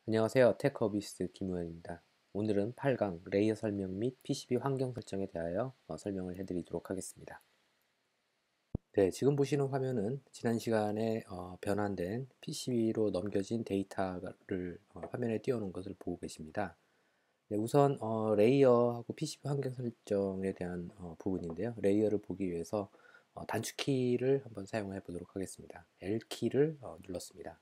안녕하세요. 테크어비스 김우현입니다. 오늘은 8강 레이어 설명 및 PCB 환경 설정에 대하여 설명을 해드리도록 하겠습니다. 네, 지금 보시는 화면은 지난 시간에 변환된 PCB로 넘겨진 데이터를 화면에 띄워놓은 것을 보고 계십니다. 네, 우선 레이어하고 PCB 환경 설정에 대한 부분인데요. 레이어를 보기 위해서 단축키를 한번 사용해 보도록 하겠습니다. L키를 눌렀습니다.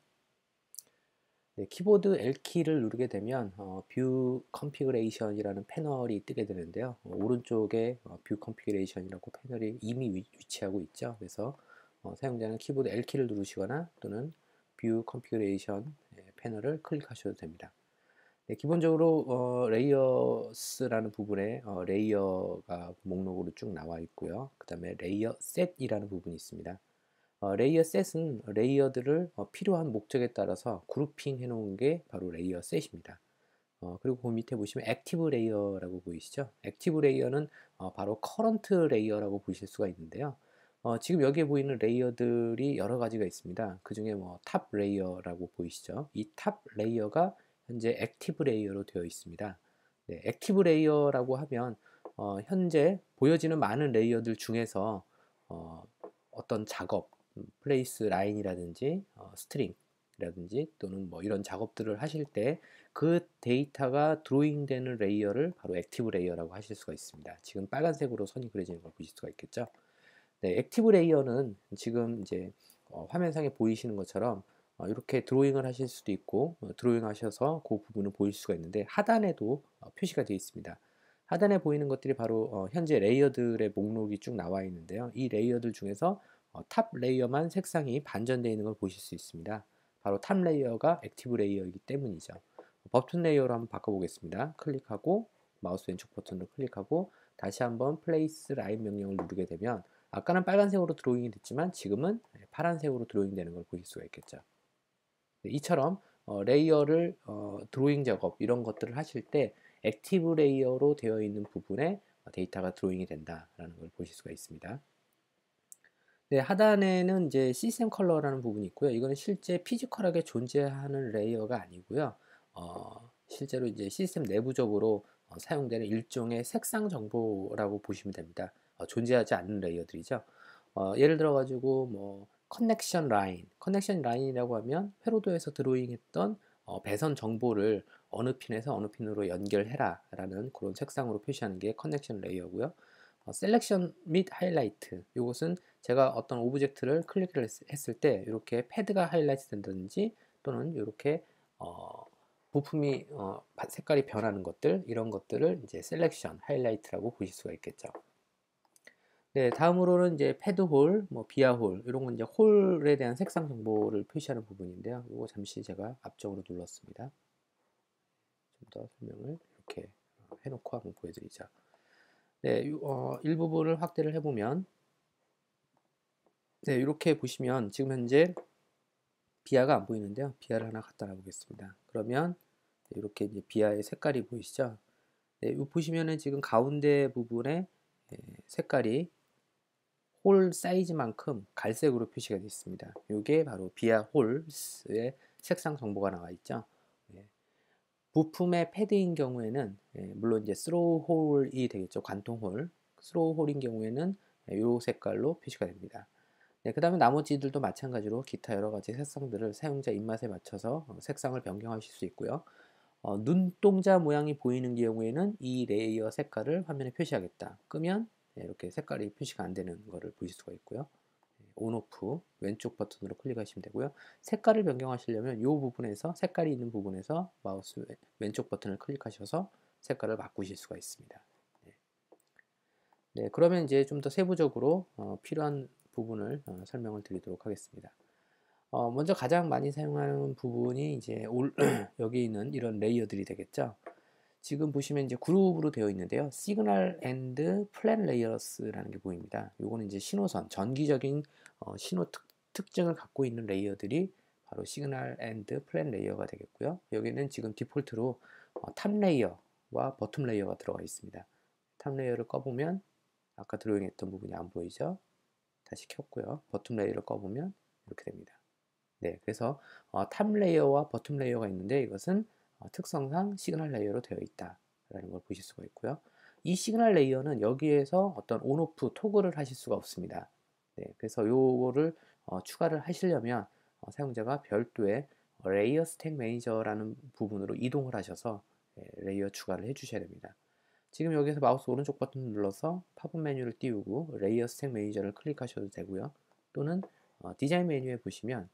네, 키보드 L키를 누르게 되면 뷰 컨피그레이션이라는 패널이 뜨게 되는데요. 오른쪽에 뷰 컨피그레이션이라고 패널이 이미 위치하고 있죠. 그래서 사용자는 키보드 L키를 누르시거나 또는 뷰 컨피그레이션 패널을 클릭하셔도 됩니다. 네, 기본적으로 레이어스라는 부분에 레이어가 목록으로 쭉 나와 있고요. 그 다음에 레이어 셋이라는 부분이 있습니다. 레이어 셋은 레이어들을 필요한 목적에 따라서 그룹핑 해 놓은 게 바로 레이어 셋입니다. 그리고 그 밑에 보시면 액티브 레이어라고 보이시죠? 액티브 레이어는 바로 커런트 레이어라고 보실 수가 있는데요. 지금 여기에 보이는 레이어들이 여러 가지가 있습니다. 그 중에 뭐 탑 레이어라고 보이시죠? 이 탑 레이어가 현재 액티브 레이어로 되어 있습니다. 네, 액티브 레이어라고 하면 현재 보여지는 많은 레이어들 중에서 어떤 작업, 플레이스 라인이라든지 스트링이라든지 또는 뭐 이런 작업들을 하실 때 그 데이터가 드로잉 되는 레이어를 바로 액티브 레이어라고 하실 수가 있습니다. 지금 빨간색으로 선이 그려지는 걸 보실 수가 있겠죠. 네, 액티브 레이어는 지금 이제 화면상에 보이시는 것처럼 이렇게 드로잉을 하실 수도 있고 드로잉 하셔서 그 부분을 보일 수가 있는데 하단에도 표시가 되어 있습니다. 하단에 보이는 것들이 바로 현재 레이어들의 목록이 쭉 나와 있는데요. 이 레이어들 중에서 탑 레이어만 색상이 반전되어 있는 걸 보실 수 있습니다. 바로 탑 레이어가 액티브 레이어이기 때문이죠. 버튼 레이어로 한번 바꿔보겠습니다. 클릭하고 마우스 왼쪽 버튼을 클릭하고 다시 한번 플레이스 라인 명령을 누르게 되면 아까는 빨간색으로 드로잉이 됐지만 지금은 파란색으로 드로잉 되는 걸 보실 수가 있겠죠. 이처럼 레이어를 드로잉 작업 이런 것들을 하실 때 액티브 레이어로 되어 있는 부분에 데이터가 드로잉이 된다라는 걸 보실 수가 있습니다. 네, 하단에는 이제 시스템 컬러라는 부분이 있고요. 이거는 실제 피지컬하게 존재하는 레이어가 아니고요. 실제로 이제 시스템 내부적으로 사용되는 일종의 색상 정보라고 보시면 됩니다. 존재하지 않는 레이어들이죠. 예를 들어 가지고 뭐 커넥션 라인이라고 하면 회로도에서 드로잉했던 배선 정보를 어느 핀에서 어느 핀으로 연결해라라는 그런 색상으로 표시하는 게 커넥션 레이어고요. 셀렉션 및 하이라이트 이것은 제가 어떤 오브젝트를 클릭을 했을 때 이렇게 패드가 하이라이트 된다든지 또는 이렇게 부품이 색깔이 변하는 것들 이런 것들을 이제 셀렉션 하이라이트라고 보실 수가 있겠죠. 네, 다음으로는 이제 패드홀, 뭐 비아홀 이런 건 이제 홀에 대한 색상 정보를 표시하는 부분인데요. 이거 잠시 제가 앞쪽으로 눌렀습니다. 좀 더 설명을 이렇게 해놓고 한번 보여드리죠. 네, 일부분을 확대를 해보면 네, 이렇게 보시면 지금 현재 비아가 안 보이는데요. 비아를 하나 갖다 놔보겠습니다. 그러면 이렇게 이제 비아의 색깔이 보이시죠? 네, 보시면은 지금 가운데 부분에 색깔이 홀 사이즈만큼 갈색으로 표시가 되어 있습니다. 이게 바로 비아 홀스의 색상 정보가 나와 있죠. 네. 부품의 패드인 경우에는 물론 이제 스로우 홀이 되겠죠. 관통 홀. 스로우 홀인 경우에는 이 색깔로 표시가 됩니다. 네, 그 다음에 나머지들도 마찬가지로 기타 여러 가지 색상들을 사용자 입맛에 맞춰서 색상을 변경하실 수 있고요. 눈동자 모양이 보이는 경우에는 이 레이어 색깔을 화면에 표시하겠다. 끄면 이렇게 색깔이 표시가 안 되는 것을 보실 수가 있고요. 온오프 왼쪽 버튼으로 클릭하시면 되고요. 색깔을 변경하시려면 이 부분에서 색깔이 있는 부분에서 마우스 왼쪽 버튼을 클릭하셔서 색깔을 바꾸실 수가 있습니다. 네, 네, 그러면 이제 좀 더 세부적으로 필요한 부분을 설명을 드리도록 하겠습니다. 먼저 가장 많이 사용하는 부분이 이제 여기 있는 이런 레이어들이 되겠죠. 지금 보시면 이제 그룹으로 되어 있는데요. 시그널 앤드 플랜 레이어스라는 게 보입니다. 요거는 이제 신호선, 전기적인 신호 특징을 갖고 있는 레이어들이 바로 시그널 앤드 플랜 레이어가 되겠고요. 여기는 지금 디폴트로 탑 레이어와 버텀 레이어가 들어가 있습니다. 탑 레이어를 꺼보면 아까 드로잉했던 부분이 안 보이죠? 다시 켰고요. 버텀 레이어를 꺼보면 이렇게 됩니다. 네, 그래서 탑 레이어와 버텀 레이어가 있는데 이것은 특성상 시그널 레이어로 되어 있다라는 걸 보실 수가 있고요. 이 시그널 레이어는 여기에서 어떤 온오프 토글을 하실 수가 없습니다. 네, 그래서 요거를 추가를 하시려면 사용자가 별도의 레이어 스택 매니저라는 부분으로 이동을 하셔서 레이어 추가를 해주셔야 됩니다. 지금 여기서 마우스 오른쪽 버튼 눌러서 팝업 메뉴를 띄우고 레이어 스택 매니저를 클릭하셔도 되고요. 또는 디자인 메뉴에 보시면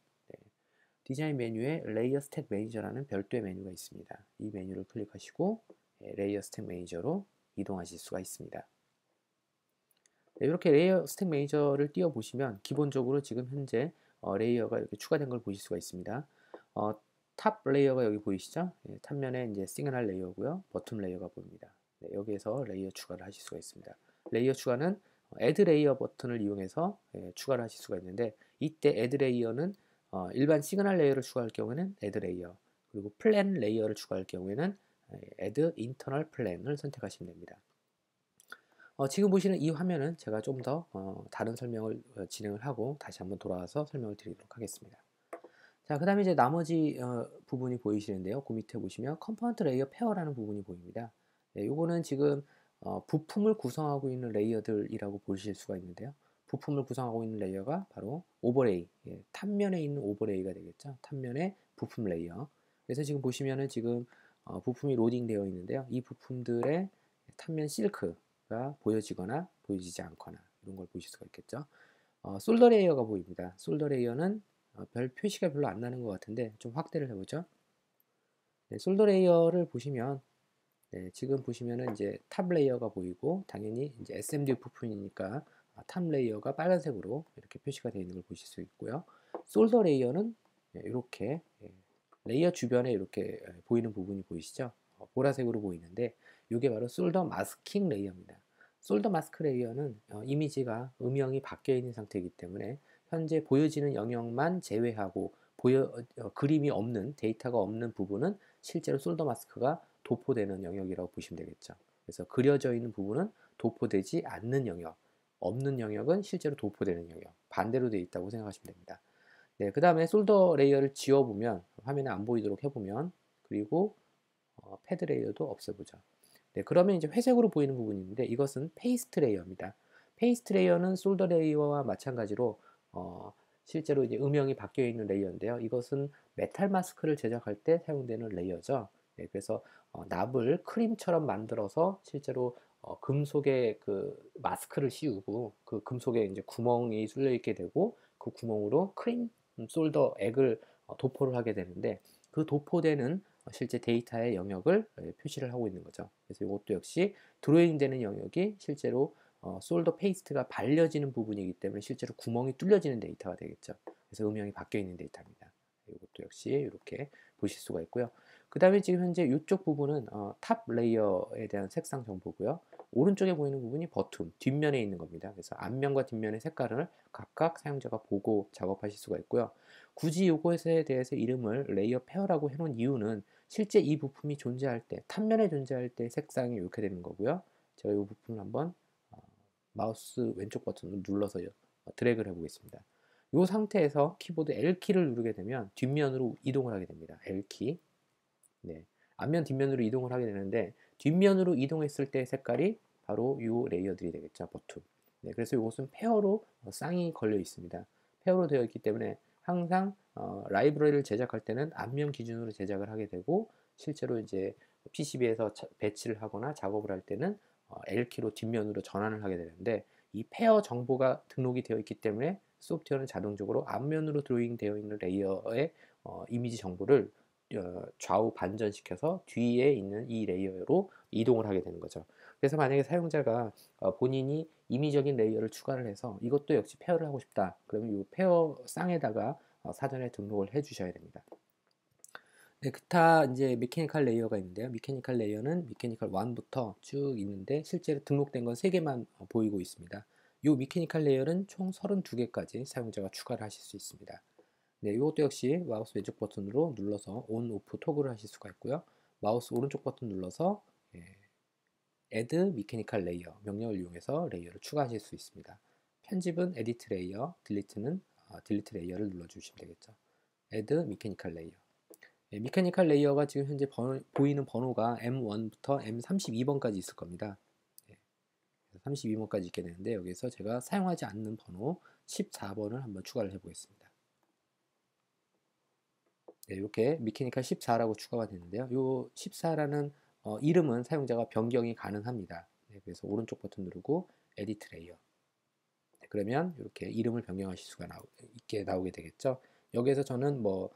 디자인 메뉴에 레이어 스택 매니저라는 별도의 메뉴가 있습니다. 이 메뉴를 클릭하시고 레이어 스택 매니저로 이동하실 수가 있습니다. 네, 이렇게 레이어 스택 매니저를 띄워 보시면 기본적으로 지금 현재 레이어가 이렇게 추가된 걸 보실 수가 있습니다. 탑 레이어가 여기 보이시죠? 예, 탑면에 이제 시그널 레이어고요. 버튼 레이어가 보입니다. 네, 여기에서 레이어 추가를 하실 수가 있습니다. 레이어 추가는 애드 레이어 버튼을 이용해서 추가를 하실 수가 있는데 이때 애드 레이어는 일반 시그널 레이어를 추가할 경우에는 애드 레이어, 그리고 플랜 레이어를 추가할 경우에는 애드 인터널 플랜을 선택하시면 됩니다. 지금 보시는 이 화면은 제가 좀 더 다른 설명을 진행을 하고 다시 한번 돌아와서 설명을 드리도록 하겠습니다. 자, 그 다음에 이제 나머지 부분이 보이시는데요. 그 밑에 보시면 컴포넌트 레이어 페어라는 부분이 보입니다. 네, 요거는 지금 부품을 구성하고 있는 레이어들이라고 보실 수가 있는데요. 부품을 구성하고 있는 레이어가 바로 오버레이, 탑면에 있는 오버레이가 되겠죠. 탑면의 부품 레이어. 그래서 지금 보시면은 지금 부품이 로딩 되어 있는데요. 이 부품들의 탑면 실크가 보여지거나 보여지지 않거나 이런 걸 보실 수가 있겠죠. 솔더 레이어가 보입니다. 솔더 레이어는 별 표시가 별로 안 나는 것 같은데 좀 확대를 해보죠. 네, 솔더 레이어를 보시면 지금 보시면은 이제 탑 레이어가 보이고 당연히 이제 SMD 부품이니까 탑 레이어가 빨간색으로 이렇게 표시가 되어 있는 걸 보실 수 있고요. 솔더 레이어는 이렇게 레이어 주변에 이렇게 보이는 부분이 보이시죠? 보라색으로 보이는데 이게 바로 솔더 마스킹 레이어입니다. 솔더 마스크 레이어는 이미지가 음영이 바뀌어 있는 상태이기 때문에 현재 보여지는 영역만 제외하고 그림이 없는 데이터가 없는 부분은 실제로 솔더 마스크가 도포되는 영역이라고 보시면 되겠죠. 그래서 그려져 있는 부분은 도포되지 않는 영역, 없는 영역은 실제로 도포되는 영역, 반대로 되어 있다고 생각하시면 됩니다. 네, 그 다음에 솔더 레이어를 지워보면 화면에 안 보이도록 해보면 그리고 패드 레이어도 없애보죠. 네, 그러면 이제 회색으로 보이는 부분인데 이것은 페이스트 레이어입니다. 페이스트 레이어는 솔더 레이어와 마찬가지로 실제로 이제 음영이 바뀌어 있는 레이어인데요. 이것은 메탈 마스크를 제작할 때 사용되는 레이어죠. 네, 그래서 납을 크림처럼 만들어서 실제로 금속에 그 마스크를 씌우고 그 금속에 이제 구멍이 뚫려 있게 되고 그 구멍으로 크림 솔더 액을 도포를 하게 되는데 그 도포되는 실제 데이터의 영역을 표시를 하고 있는 거죠. 그래서 이것도 역시 드로잉 되는 영역이 실제로 솔더 페이스트가 발려지는 부분이기 때문에 실제로 구멍이 뚫려지는 데이터가 되겠죠. 그래서 음영이 바뀌어 있는 데이터입니다. 이것도 역시 이렇게 보실 수가 있고요. 그 다음에 지금 현재 이쪽 부분은 탑 레이어에 대한 색상 정보고요. 오른쪽에 보이는 부분이 버튼, 뒷면에 있는 겁니다. 그래서 앞면과 뒷면의 색깔을 각각 사용자가 보고 작업하실 수가 있고요. 굳이 이것에 대해서 이름을 레이어 페어라고 해놓은 이유는 실제 이 부품이 존재할 때, 탑면에 존재할 때 색상이 이렇게 되는 거고요. 제가 이 부품을 한번 마우스 왼쪽 버튼을 눌러서 드래그를 해보겠습니다. 이 상태에서 키보드 L키를 누르게 되면 뒷면으로 이동을 하게 됩니다. L키. 네. 앞면 뒷면으로 이동을 하게 되는데 뒷면으로 이동했을 때 색깔이 바로 이 레이어들이 되겠죠. 버튼. 네, 그래서 이것은 페어로 쌍이 걸려 있습니다. 페어로 되어 있기 때문에 항상 라이브러리를 제작할 때는 앞면 기준으로 제작을 하게 되고 실제로 이제 PCB에서 배치를 하거나 작업을 할 때는 L키로 뒷면으로 전환을 하게 되는데 이 페어 정보가 등록이 되어 있기 때문에 소프트웨어는 자동적으로 앞면으로 드로잉 되어 있는 레이어의 이미지 정보를 좌우 반전시켜서 뒤에 있는 이 레이어로 이동을 하게 되는 거죠. 그래서 만약에 사용자가 본인이 임의적인 레이어를 추가를 해서 이것도 역시 페어를 하고 싶다. 그러면 이 페어 쌍에다가 사전에 등록을 해 주셔야 됩니다. 네, 기타 이제 메케니컬 레이어가 있는데요. 메케니컬 레이어는 메케니컬 1부터 쭉 있는데 실제로 등록된 건 3개만 보이고 있습니다. 이 메케니컬 레이어는 총 32개까지 사용자가 추가를 하실 수 있습니다. 네, 이것도 역시 마우스 왼쪽 버튼으로 눌러서 온, 오프 토글을 하실 수가 있고요. 마우스 오른쪽 버튼 눌러서 Add Mechanical Layer 명령을 이용해서 레이어를 추가하실 수 있습니다. 편집은 Edit Layer, Delete는 Delete Layer를 눌러주시면 되겠죠. Add Mechanical Layer. 미케니컬 레이어가 지금 현재 보이는 번호가 M1부터 M32번까지 있을 겁니다. 32번까지 있게 되는데 여기서 제가 사용하지 않는 번호 14번을 한번 추가를 해보겠습니다. 네, 이렇게 미케니컬 14라고 추가가 되는데요. 이 14라는 이름은 사용자가 변경이 가능합니다. 네, 그래서 오른쪽 버튼 누르고 에디트 레이어. 네, 그러면 이렇게 이름을 변경하실 수가 나오게 되겠죠. 여기에서 저는 뭐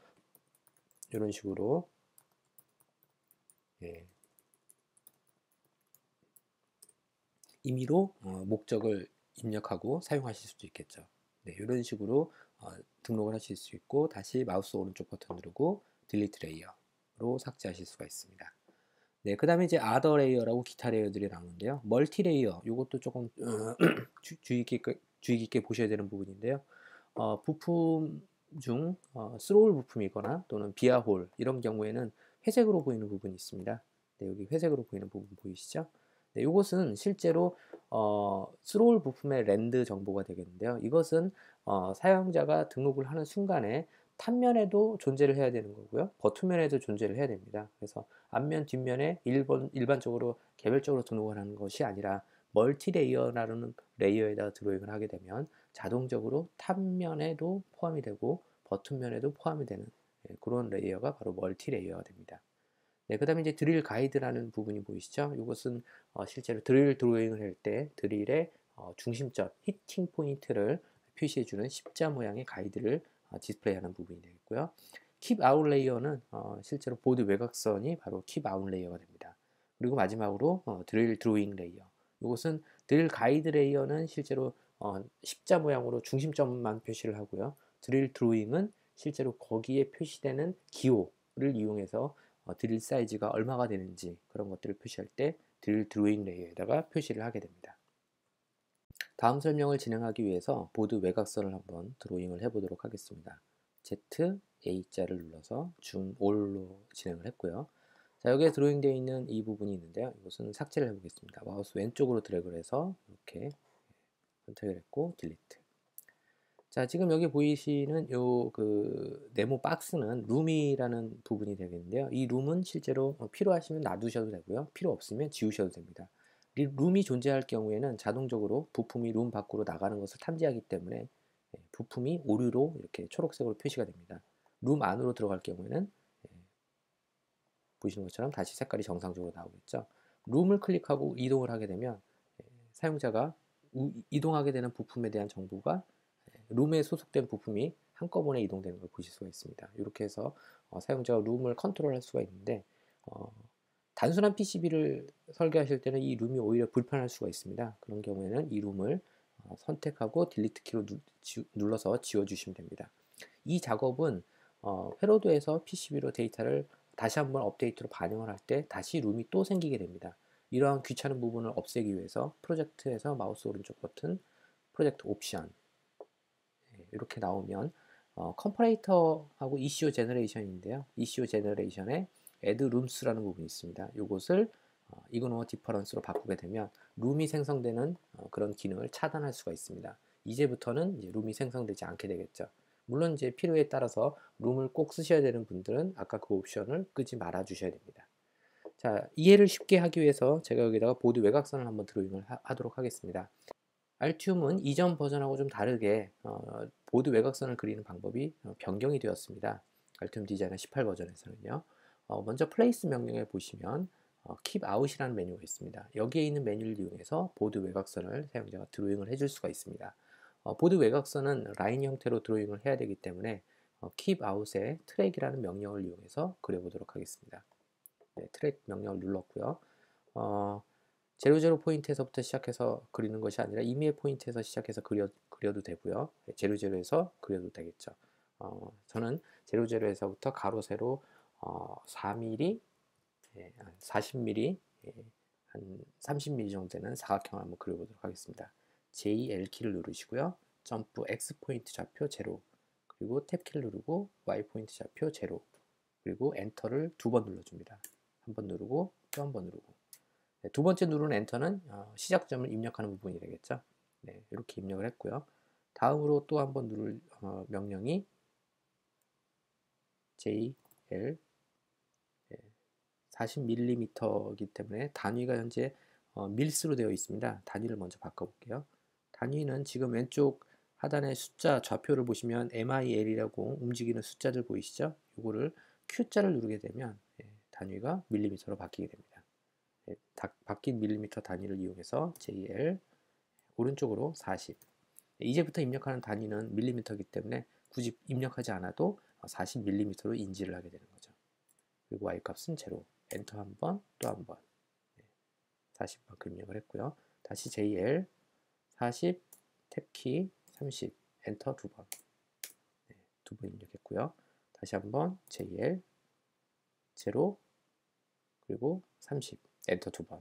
이런 식으로 예, 임의로 목적을 입력하고 사용하실 수도 있겠죠. 네, 이런 식으로 등록을 하실 수 있고 다시 마우스 오른쪽 버튼 누르고 딜리트 레이어로 삭제하실 수가 있습니다. 네, 그 다음에 이제 아더 레이어라고 기타 레이어들이 나오는데요. 멀티 레이어, 이것도 조금 주의 깊게 보셔야 되는 부분인데요. 부품 중 스로울 부품이거나 또는 비아홀 이런 경우에는 회색으로 보이는 부분이 있습니다. 네, 여기 회색으로 보이는 부분 보이시죠? 네, 이것은 실제로 스로울 부품의 랜드 정보가 되겠는데요. 이것은 사용자가 등록을 하는 순간에 탑면에도 존재를 해야 되는 거고요. 버튼면에도 존재를 해야 됩니다. 그래서 앞면, 뒷면에 일반적으로 개별적으로 등록을 하는 것이 아니라 멀티 레이어라는 레이어에다가 드로잉을 하게 되면 자동적으로 탑면에도 포함이 되고 버튼면에도 포함이 되는 그런 레이어가 바로 멀티 레이어가 됩니다. 네, 그 다음에 이제 드릴 가이드라는 부분이 보이시죠? 이것은 실제로 드릴 드로잉을 할 때 드릴의 중심점, 히팅 포인트를 표시해주는 십자 모양의 가이드를 디스플레이하는 부분이 되겠고요. 킵 아웃 레이어는 실제로 보드 외곽선이 바로 킵 아웃 레이어가 됩니다. 그리고 마지막으로 드릴 드로잉 레이어. 이것은 드릴 가이드 레이어는 실제로 십자 모양으로 중심점만 표시를 하고요. 드릴 드로잉은 실제로 거기에 표시되는 기호를 이용해서 드릴 사이즈가 얼마가 되는지 그런 것들을 표시할 때 드릴 드로잉 레이어에다가 표시를 하게 됩니다. 다음 설명을 진행하기 위해서 보드 외곽선을 한번 드로잉을 해보도록 하겠습니다. Z, A자를 눌러서 줌 올로 진행을 했고요. 자, 여기에 드로잉 되어 있는 이 부분이 있는데요. 이것은 삭제를 해보겠습니다. 마우스 왼쪽으로 드래그를 해서 이렇게 선택을 했고 딜리트. 자, 지금 여기 보이시는 요 그 네모 박스는 룸이라는 부분이 되겠는데요. 이 룸은 실제로 필요하시면 놔두셔도 되고요. 필요 없으면 지우셔도 됩니다. 이 룸이 존재할 경우에는 자동적으로 부품이 룸 밖으로 나가는 것을 탐지하기 때문에 부품이 오류로 이렇게 초록색으로 표시가 됩니다. 룸 안으로 들어갈 경우에는 보시는 것처럼 다시 색깔이 정상적으로 나오겠죠. 룸을 클릭하고 이동을 하게 되면 사용자가 이동하게 되는 부품에 대한 정보가 룸에 소속된 부품이 한꺼번에 이동되는 걸 보실 수가 있습니다. 이렇게 해서 사용자가 룸을 컨트롤할 수가 있는데 단순한 PCB를 설계하실 때는 이 룸이 오히려 불편할 수가 있습니다. 그런 경우에는 이 룸을 선택하고 딜리트 키로 눌러서 지워주시면 됩니다. 이 작업은 회로도에서 PCB로 데이터를 다시 한번 업데이트로 반영을 할 때 다시 룸이 또 생기게 됩니다. 이러한 귀찮은 부분을 없애기 위해서 프로젝트에서 마우스 오른쪽 버튼 프로젝트 옵션 이렇게 나오면 컴퍼레이터하고 ECU 제너레이션인데요. ECU 제너레이션에 add rooms라는 부분이 있습니다. 이것을 ignore difference로 바꾸게 되면 룸이 생성되는 그런 기능을 차단할 수가 있습니다. 이제부터는 이제 룸이 생성되지 않게 되겠죠. 물론 이제 필요에 따라서 룸을 꼭 쓰셔야 되는 분들은 아까 그 옵션을 끄지 말아 주셔야 됩니다. 자, 이해를 쉽게 하기 위해서 제가 여기다가 보드 외곽선을 한번 드로잉을 하도록 하겠습니다. 알티움은 이전 버전하고 좀 다르게 보드 외곽선을 그리는 방법이 변경이 되었습니다. 알티움 디자이너 18 버전에서는요. 먼저 플레이스 명령에 보시면 Keep Out이라는 메뉴가 있습니다. 여기에 있는 메뉴를 이용해서 보드 외곽선을 사용자가 드로잉을 해줄 수가 있습니다. 보드 외곽선은 라인 형태로 드로잉을 해야 되기 때문에 Keep Out의 트랙이라는 명령을 이용해서 그려보도록 하겠습니다. 네, 트랙 명령을 눌렀고요. 제로 포인트에서부터 시작해서 그리는 것이 아니라 임의의 포인트에서 시작해서 그려도 되고요. 제로에서 그려도 되겠죠. 저는 제로에서부터 가로 세로 4mm, 40mm, 한 30mm 정도 되는 사각형을 한번 그려보도록 하겠습니다. JL키를 누르시고요. 점프 X 포인트 좌표 제로, 그리고 탭 키를 누르고 Y 포인트 좌표 제로, 그리고 엔터를 2번 눌러줍니다. 한 번 누르고 또 한 번 누르고. 네, 두 번째 누르는 엔터는 시작점을 입력하는 부분이 되겠죠. 네, 이렇게 입력을 했고요. 다음으로 또 한 번 누를 명령이 JL 40mm이기 때문에 단위가 현재 밀스로 되어 있습니다. 단위를 먼저 바꿔볼게요. 단위는 지금 왼쪽 하단의 숫자 좌표를 보시면 MIL이라고 움직이는 숫자들 보이시죠? 이거를 Q자를 누르게 되면 단위가 밀리미터로 바뀌게 됩니다. 바뀐 밀리미터 단위를 이용해서 JL 오른쪽으로 40. 이제부터 입력하는 단위는 밀리미터이기 때문에 굳이 입력하지 않아도 40mm로 인지를 하게 되는 거죠. 그리고 Y값은 제로. 엔터 한 번, 또 한 번. 40만큼 입력을 했고요. 다시 JL 40, 탭키 30, 엔터 두 번. 두 번 입력했고요. 다시 한번 JL 제로, 그리고 30, 엔터 두 번.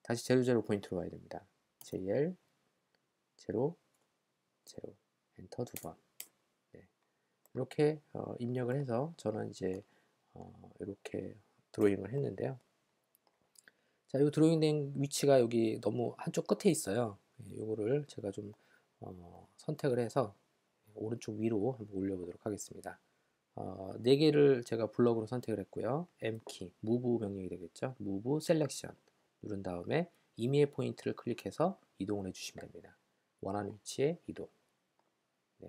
다시 제로 포인트로 와야 됩니다. JL 제로, 제로, 엔터 두 번. 이렇게 입력을 해서 저는 이제 이렇게 드로잉을 했는데요. 자, 이 드로잉된 위치가 여기 너무 한쪽 끝에 있어요. 이거를 제가 좀 선택을 해서 오른쪽 위로 한번 올려보도록 하겠습니다. 4개를 제가 블럭으로 선택을 했고요. M키, Move 명령이 되겠죠. Move Selection 누른 다음에 임의의 포인트를 클릭해서 이동을 해주시면 됩니다. 원하는 위치에 이동.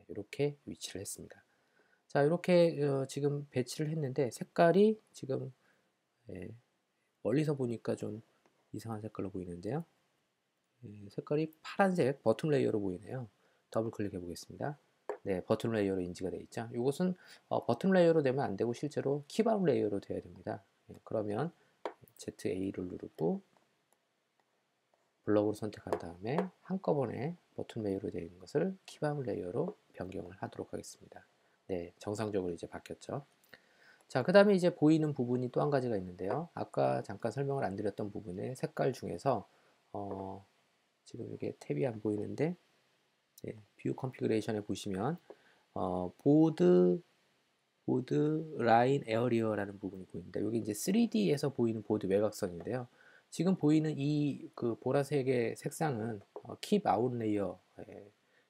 이렇게 위치를 했습니다. 자, 이렇게 지금 배치를 했는데 색깔이 지금 멀리서 보니까 좀 이상한 색깔로 보이는데요. 색깔이 파란색 버튼 레이어로 보이네요. 더블 클릭해 보겠습니다. 네, 버튼 레이어로 인지가 되어 있죠. 이것은 버튼 레이어로 되면 안 되고 실제로 키바운 레이어로 되어야 됩니다. 그러면 ZA를 누르고 블럭으로 선택한 다음에 한꺼번에 버튼 레이어로 되어 있는 것을 키바운 레이어로 변경을 하도록 하겠습니다. 네, 정상적으로 이제 바뀌었죠. 자, 그 다음에 이제 보이는 부분이 또 한 가지가 있는데요. 아까 잠깐 설명을 안 드렸던 부분의 색깔 중에서 지금 이게 탭이 안 보이는데 뷰 컨피그레이션에 보시면 보드 라인 에어리어라는 부분이 보입니다. 여기 이제 3D에서 보이는 보드 외곽선인데요. 지금 보이는 이 그 보라색의 색상은 Keep Out 레이어,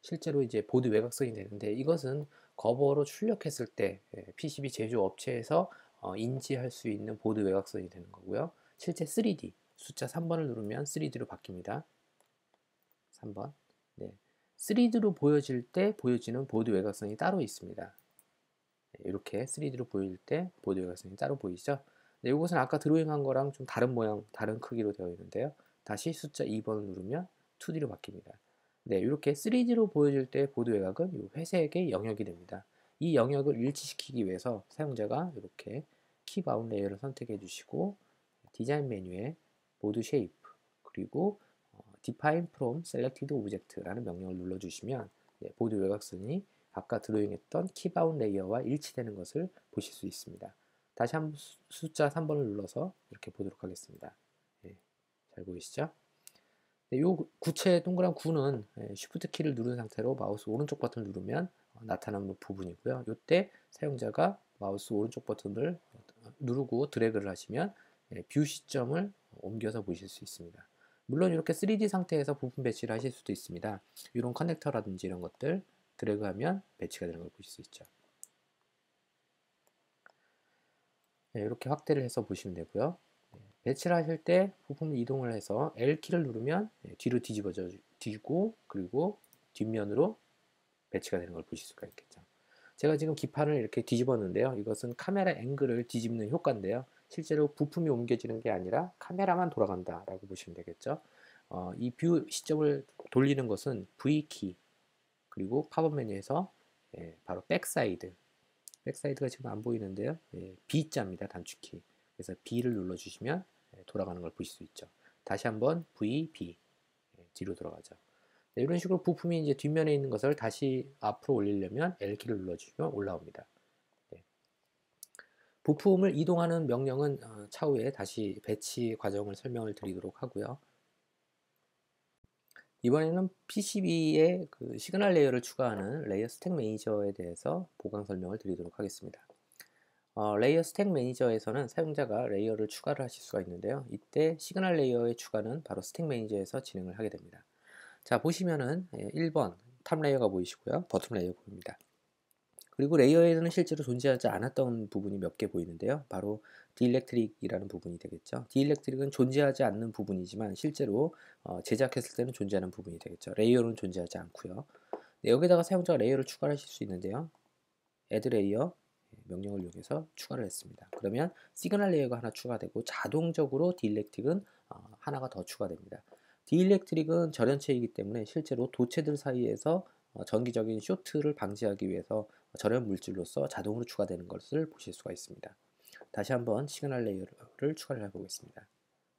실제로 이제 보드 외곽선이 되는데 이것은 거버로 출력했을 때 PCB 제조 업체에서 인지할 수 있는 보드 외곽선이 되는 거고요. 실제 3D 숫자 3번을 누르면 3D로 바뀝니다. 3번. 네. 3D로 보여질 때 보여지는 보드 외곽선이 따로 있습니다. 이렇게 3D로 보일 때 보드 외곽선이 따로 보이죠? 네, 이것은 아까 드로잉한 거랑 좀 다른 모양, 다른 크기로 되어 있는데요. 다시 숫자 2번을 누르면 2D로 바뀝니다. 네, 이렇게 3D로 보여질 때 보드 외곽은 이 회색의 영역이 됩니다. 이 영역을 일치시키기 위해서 사용자가 이렇게 키 바운 레이어를 선택해 주시고 디자인 메뉴에 보드 쉐이프 그리고 Define from Selected Object라는 명령을 눌러주시면 보드 외곽선이 아까 드로잉했던 키바운 레이어와 일치되는 것을 보실 수 있습니다. 다시 한번 숫자 3번을 눌러서 이렇게 보도록 하겠습니다. 잘 보이시죠? 이 구체 동그란 9는 Shift 키를 누른 상태로 마우스 오른쪽 버튼을 누르면 나타나는 부분이고요. 이때 사용자가 마우스 오른쪽 버튼을 누르고 드래그를 하시면 뷰 시점을 옮겨서 보실 수 있습니다. 물론 이렇게 3D 상태에서 부품 배치를 하실 수도 있습니다. 이런 커넥터라든지 이런 것들 드래그하면 배치가 되는 걸 보실 수 있죠. 이렇게 확대를 해서 보시면 되고요. 배치를 하실 때 부품을 이동을 해서 L키를 누르면 뒤로 뒤지고 그리고 뒷면으로 배치가 되는 걸 보실 수가 있겠죠. 제가 지금 기판을 이렇게 뒤집었는데요. 이것은 카메라 앵글을 뒤집는 효과인데요. 실제로 부품이 옮겨지는 게 아니라 카메라만 돌아간다라고 보시면 되겠죠. 이 뷰 시점을 돌리는 것은 V키 그리고 팝업 메뉴에서 바로 백사이드가 지금 안 보이는데요. B자입니다. 단축키. 그래서 B를 눌러주시면 돌아가는 걸 보실 수 있죠. 다시 한번 V, B 뒤로 돌아가죠. 이런 식으로 부품이 이제 뒷면에 있는 것을 다시 앞으로 올리려면 L키를 눌러주시면 올라옵니다. 부품을 이동하는 명령은 차후에 다시 배치 과정을 설명을 드리도록 하고요. 이번에는 PCB에 그 시그널 레이어를 추가하는 레이어 스택 매니저에 대해서 보강 설명을 드리도록 하겠습니다. 레이어 스택 매니저에서는 사용자가 레이어를 추가를 하실 수가 있는데요. 이때 시그널 레이어의 추가는 바로 스택 매니저에서 진행을 하게 됩니다. 자, 보시면은 1번 탑 레이어가 보이시고요. 버튼 레이어 보입니다. 그리고 레이어에는 실제로 존재하지 않았던 부분이 몇 개 보이는데요. 바로 디일렉트릭이라는 부분이 되겠죠. 디일렉트릭은 존재하지 않는 부분이지만 실제로 제작했을 때는 존재하는 부분이 되겠죠. 레이어는 존재하지 않고요. 네, 여기다가 사용자가 레이어를 추가하실 수 있는데요. add 레이어 명령을 이용해서 추가를 했습니다. 그러면 시그널 레이어가 하나 추가되고 자동적으로 디일렉트릭은 하나가 더 추가됩니다. 디일렉트릭은 절연체이기 때문에 실제로 도체들 사이에서 전기적인 쇼트를 방지하기 위해서 절연 물질로서 자동으로 추가되는 것을 보실 수가 있습니다. 다시 한번 시그널 레이어를 추가를 해보겠습니다.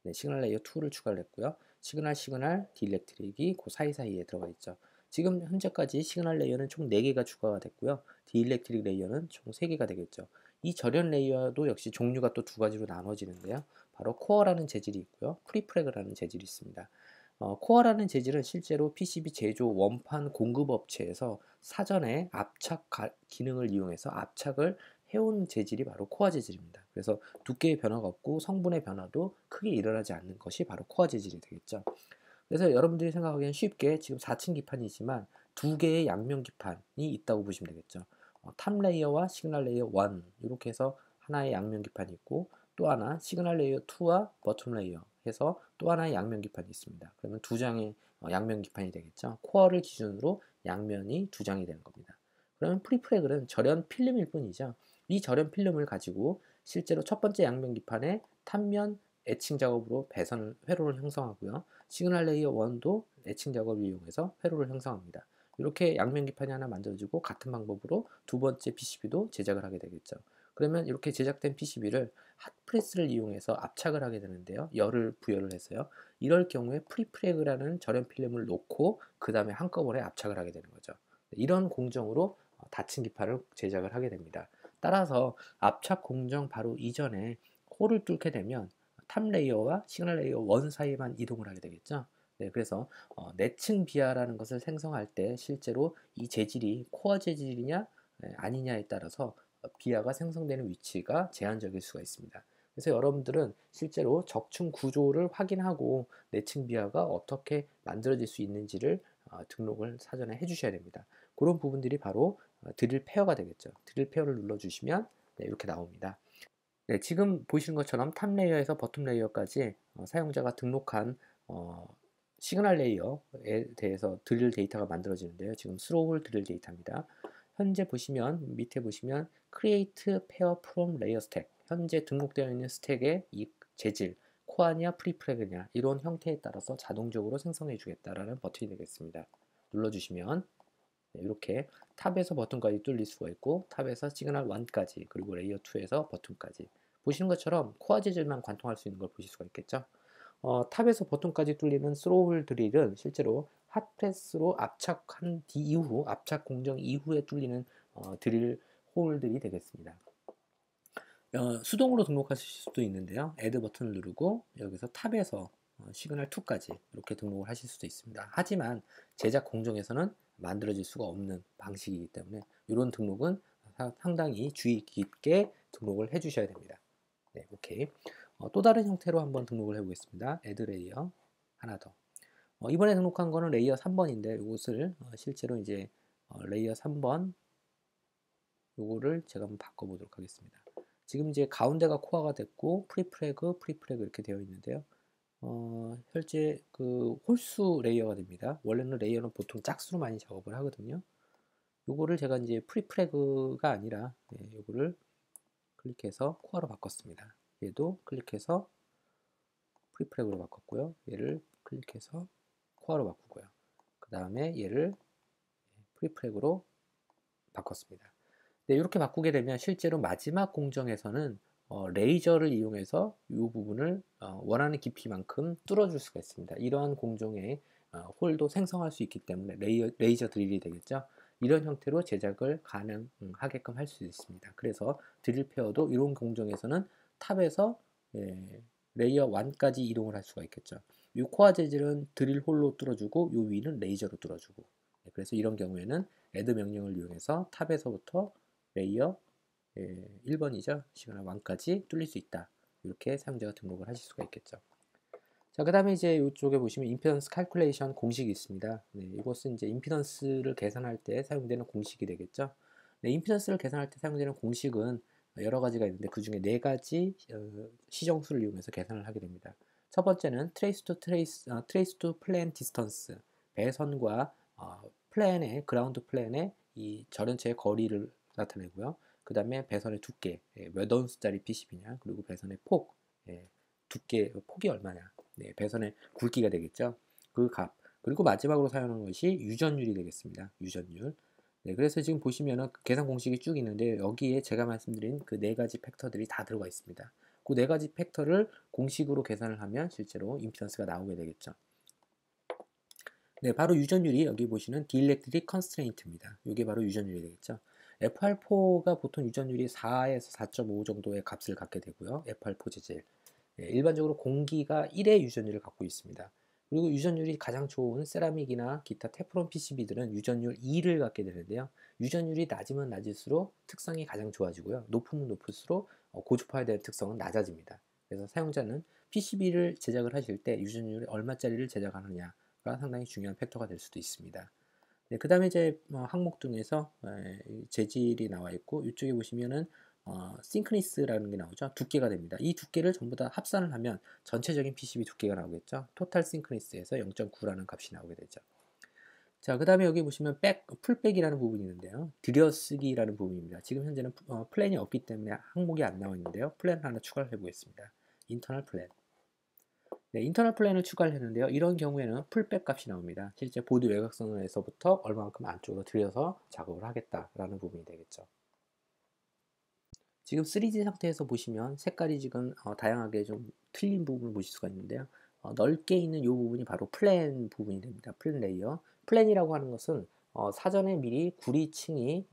네, 시그널 레이어 2를 추가를 했고요. 시그널, 디일렉트릭이 그 사이사이에 들어가 있죠. 지금 현재까지 시그널 레이어는 총 4개가 추가가 됐고요. 디일렉트릭 레이어는 총 3개가 되겠죠. 이 절연 레이어도 역시 종류가 또 두 가지로 나눠지는데요. 바로 코어라는 재질이 있고요. 프리프레그라는 재질이 있습니다. 코어라는 재질은 실제로 PCB 제조 원판 공급 업체에서 사전에 압착 기능을 이용해서 압착을 해온 재질이 바로 코어 재질입니다. 그래서 두께의 변화가 없고 성분의 변화도 크게 일어나지 않는 것이 바로 코어 재질이 되겠죠. 그래서 여러분들이 생각하기엔 쉽게 지금 4층 기판이지만 두 개의 양면 기판이 있다고 보시면 되겠죠. 탑 레이어와 시그널 레이어 1 이렇게 해서 하나의 양면 기판이 있고 또 하나 시그널 레이어 2와 버텀 레이어 해서 또 하나의 양면 기판이 있습니다. 그러면 두 장의 양면 기판이 되겠죠. 코어를 기준으로 양면이 두 장이 되는 겁니다. 그러면 프리프레글은 절연 필름일 뿐이죠. 이 절연 필름을 가지고 실제로 첫 번째 양면 기판의 탑면 에칭 작업으로 배선을 회로를 형성하고요. 시그널 레이어 1도 에칭 작업을 이용해서 회로를 형성합니다. 이렇게 양면 기판이 하나 만들어지고 같은 방법으로 두 번째 PCB도 제작을 하게 되겠죠. 그러면 이렇게 제작된 PCB를 핫프레스를 이용해서 압착을 하게 되는데요. 열을 부여를 해서요. 이럴 경우에 프리프레그라는 절연 필름을 놓고 그 다음에 한꺼번에 압착을 하게 되는 거죠. 이런 공정으로 닫힌 기판을 제작을 하게 됩니다. 따라서 압착 공정 바로 이전에 홀을 뚫게 되면 탑 레이어와 시그널 레이어 1 사이만 이동을 하게 되겠죠. 네, 그래서 내층 비하라는 것을 생성할 때 실제로 이 재질이 코어 재질이냐 아니냐에 따라서 비하가 생성되는 위치가 제한적일 수가 있습니다. 그래서 여러분들은 실제로 적층 구조를 확인하고 내층 비하가 어떻게 만들어질 수 있는지를 등록을 사전에 해주셔야 됩니다. 그런 부분들이 바로 드릴 페어가 되겠죠. 드릴 페어를 눌러주시면 네, 이렇게 나옵니다. 네, 지금 보시는 것처럼 탑 레이어에서 버텀 레이어까지 사용자가 등록한 시그널 레이어에 대해서 드릴 데이터가 만들어지는데요. 지금 스로우를 드릴 데이터입니다. 현재 보시면 밑에 보시면 Create Pair from Layer Stack 현재 등록되어 있는 스택의 이 재질 코어냐 프리프레그냐 이런 형태에 따라서 자동적으로 생성해 주겠다라는 버튼이 되겠습니다. 눌러주시면 이렇게 탑에서 버튼까지 뚫릴 수가 있고 탑에서 시그널 1까지 그리고 레이어 2에서 버튼까지 보시는 것처럼 코어 재질만 관통할 수 있는 걸 보실 수가 있겠죠. 탑에서 버튼까지 뚫리는 스로우 드릴은 실제로 핫프레스로 압착한 이후 압착 공정 이후에 뚫리는 드릴 홀들이 되겠습니다. 수동으로 등록하실 수도 있는데요. add 버튼을 누르고 여기서 탑에서 시그널 2까지 이렇게 등록을 하실 수도 있습니다. 하지만 제작 공정에서는 만들어질 수가 없는 방식이기 때문에 이런 등록은 상당히 주의 깊게 등록을 해 주셔야 됩니다. 네, 오케이. 또 다른 형태로 한번 등록을 해보겠습니다. add 레이어 하나 더. 이번에 등록한 거는 레이어 3번인데 이것을 실제로 이제 레이어 3번 요거를 제가 한번 바꿔보도록 하겠습니다. 지금 이제 가운데가 코어가 됐고 프리프레그 이렇게 되어 있는데요. 현재 그 홀수 레이어가 됩니다. 원래는 레이어는 보통 짝수로 많이 작업을 하거든요. 요거를 제가 이제 프리프레그가 아니라 요거를 클릭해서 코어로 바꿨습니다. 얘도 클릭해서 프리프레그로 바꿨고요. 얘를 클릭해서 코어로 바꾸고요. 그 다음에 얘를 프리프레그로 바꿨습니다. 네, 이렇게 바꾸게 되면 실제로 마지막 공정에서는 레이저를 이용해서 이 부분을 원하는 깊이만큼 뚫어줄 수가 있습니다. 이러한 공정에 홀도 생성할 수 있기 때문에 레이저 드릴이 되겠죠. 이런 형태로 제작을 가능하게끔 할 수 있습니다. 그래서 드릴 페어도 이런 공정에서는 탑에서 레이어 1까지 이동을 할 수가 있겠죠. 이 코어 재질은 드릴 홀로 뚫어주고 이 위는 레이저로 뚫어주고 그래서 이런 경우에는 add 명령을 이용해서 탑에서부터 레이어 1번이죠. 시그널 1까지 뚫릴 수 있다. 이렇게 사용자가 등록을 하실 수가 있겠죠. 자, 그 다음에 이제 이쪽에 보시면 임피던스 칼큘레이션 공식이 있습니다. 네, 이것은 이제 임피던스를 계산할 때 사용되는 공식이 되겠죠. 네, 임피던스를 계산할 때 사용되는 공식은 여러 가지가 있는데 그 중에 네 가지 시정수를 이용해서 계산을 하게 됩니다. 첫 번째는 트레이스 투 플랜 디스턴스, 배선과 플랜의 그라운드 플랜의 이 절연체의 거리를 나타내고요. 그 다음에 배선의 두께, 몇 온스짜리 PCB냐, 그리고 배선의 폭, 두께 폭이 얼마냐, 네, 배선의 굵기가 되겠죠. 그 값. 그리고 마지막으로 사용하는 것이 유전율이 되겠습니다. 유전율. 네, 그래서 지금 보시면은 그 계산 공식이 쭉 있는데 여기에 제가 말씀드린 그 네 가지 팩터들이 다 들어가 있습니다. 그 네 가지 팩터를 공식으로 계산을 하면 실제로 임피던스가 나오게 되겠죠. 네, 바로 유전율이 여기 보시는 디일렉트릭 컨스트레인트입니다. 이게 바로 유전율이 되겠죠. FR4가 보통 유전율이 4에서 4.5 정도의 값을 갖게 되고요. FR4 재질. 네, 일반적으로 공기가 1의 유전율을 갖고 있습니다. 그리고 유전율이 가장 좋은 세라믹이나 기타 테프론 PCB들은 유전율 2를 갖게 되는데요. 유전율이 낮으면 낮을수록 특성이 가장 좋아지고요. 높으면 높을수록 고주파에 대한 특성은 낮아집니다. 그래서 사용자는 PCB를 제작을 하실 때 유전율이 얼마짜리를 제작하느냐가 상당히 중요한 팩터가 될 수도 있습니다. 네, 그 다음에 이제 항목 중에서 재질이 나와 있고 이쪽에 보시면은 싱크니스라는 게 나오죠. 두께가 됩니다. 이 두께를 전부 다 합산을 하면 전체적인 PCB 두께가 나오겠죠. 토탈 싱크니스에서 0.9라는 값이 나오게 되죠. 자, 그 다음에 여기 보시면 풀백이라는 부분이 있는데요. 들여쓰기라는 부분입니다. 지금 현재는 플랜이 없기 때문에 항목이 안 나와 있는데요. 플랜을 하나 추가를 해보겠습니다. 인터널 플랜. 네, 인터널 플랜을 추가를 했는데요. 이런 경우에는 풀백 값이 나옵니다. 실제 보드 외곽선에서부터 얼마만큼 안쪽으로 들여서 작업을 하겠다라는 부분이 되겠죠. 지금 3D 상태에서 보시면 색깔이 지금 다양하게 좀 틀린 부분을 보실 수가 있는데요. 넓게 있는 이 부분이 바로 플랜 부분이 됩니다. 플랜 레이어. 플랜이라고 하는 것은 사전에 미리 구리층이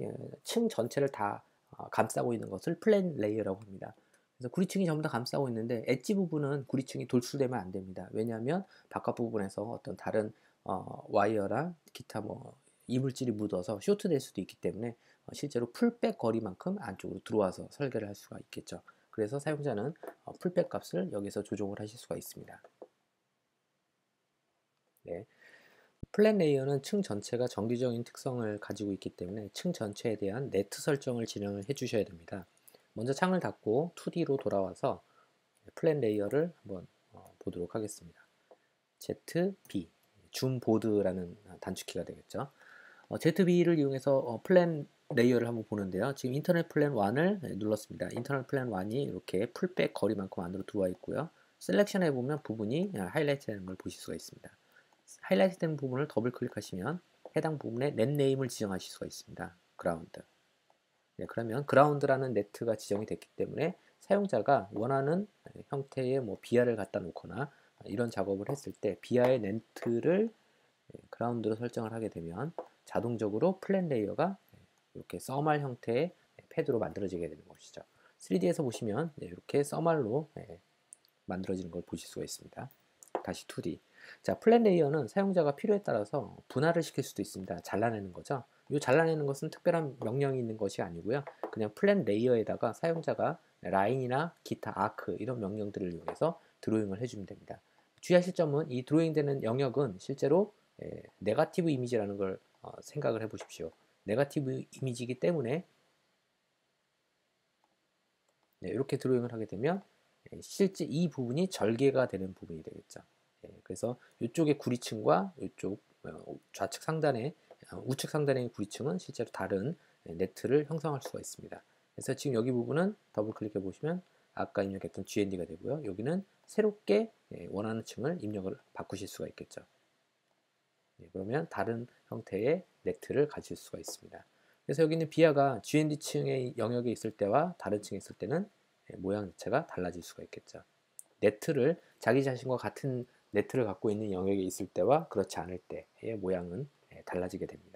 층 전체를 다 감싸고 있는 것을 플랜 레이어라고 합니다. 그래서 구리층이 전부 다 감싸고 있는데 엣지 부분은 구리층이 돌출되면 안 됩니다. 왜냐하면 바깥 부분에서 어떤 다른 와이어랑 기타 뭐 이물질이 묻어서 쇼트될 수도 있기 때문에 실제로 풀백 거리만큼 안쪽으로 들어와서 설계를 할 수가 있겠죠. 그래서 사용자는 풀백 값을 여기서 조정을 하실 수가 있습니다. 네. 플랫 레이어는 층 전체가 정기적인 특성을 가지고 있기 때문에 층 전체에 대한 네트 설정을 진행을 해 주셔야 됩니다. 먼저 창을 닫고 2D로 돌아와서 플랫 레이어를 한번 보도록 하겠습니다. ZB, 줌 보드라는 단축키가 되겠죠. ZB를 이용해서 플랜 레이어를 한번 보는데요. 지금 인터넷 플랜 1을 눌렀습니다. 인터넷 플랜 1이 이렇게 풀백 거리만큼 안으로 들어와 있고요. 셀렉션 해보면 부분이 하이라이트 되는 걸 보실 수가 있습니다. 하이라이트 된 부분을 더블 클릭하시면 해당 부분에 넷 네임을 지정하실 수가 있습니다. 그라운드. 네, 그러면 그라운드라는 네트가 지정이 됐기 때문에 사용자가 원하는 형태의 뭐 비아를 갖다 놓거나 이런 작업을 했을 때 비아의 네트를 그라운드로 설정을 하게 되면 자동적으로 플랜 레이어가 이렇게 써말 형태의 패드로 만들어지게 되는 것이죠. 3D에서 보시면 이렇게 써말로 만들어지는 걸 보실 수가 있습니다. 다시 2D. 자, 플랜 레이어는 사용자가 필요에 따라서 분할을 시킬 수도 있습니다. 잘라내는 거죠. 이 잘라내는 것은 특별한 명령이 있는 것이 아니고요. 그냥 플랜 레이어에다가 사용자가 라인이나 기타 아크 이런 명령들을 이용해서 드로잉을 해주면 됩니다. 주의하실 점은 이 드로잉 되는 영역은 실제로 네거티브 이미지라는 걸 생각을 해 보십시오. 네거티브 이미지이기 때문에 이렇게 드로잉을 하게 되면 실제 이 부분이 절개가 되는 부분이 되겠죠. 그래서 이쪽의 구리층과 이쪽 좌측 상단의 우측 상단의 구리층은 실제로 다른 네트를 형성할 수가 있습니다. 그래서 지금 여기 부분은 더블 클릭해 보시면 아까 입력했던 GND가 되고요. 여기는 새롭게 원하는 층을 입력을 바꾸실 수가 있겠죠. 그러면 다른 형태의 네트를 가질 수가 있습니다. 그래서 여기는 비아가 GND층의 영역에 있을 때와 다른 층에 있을 때는 모양 자체가 달라질 수가 있겠죠. 네트를 자기 자신과 같은 네트를 갖고 있는 영역에 있을 때와 그렇지 않을 때의 모양은 달라지게 됩니다.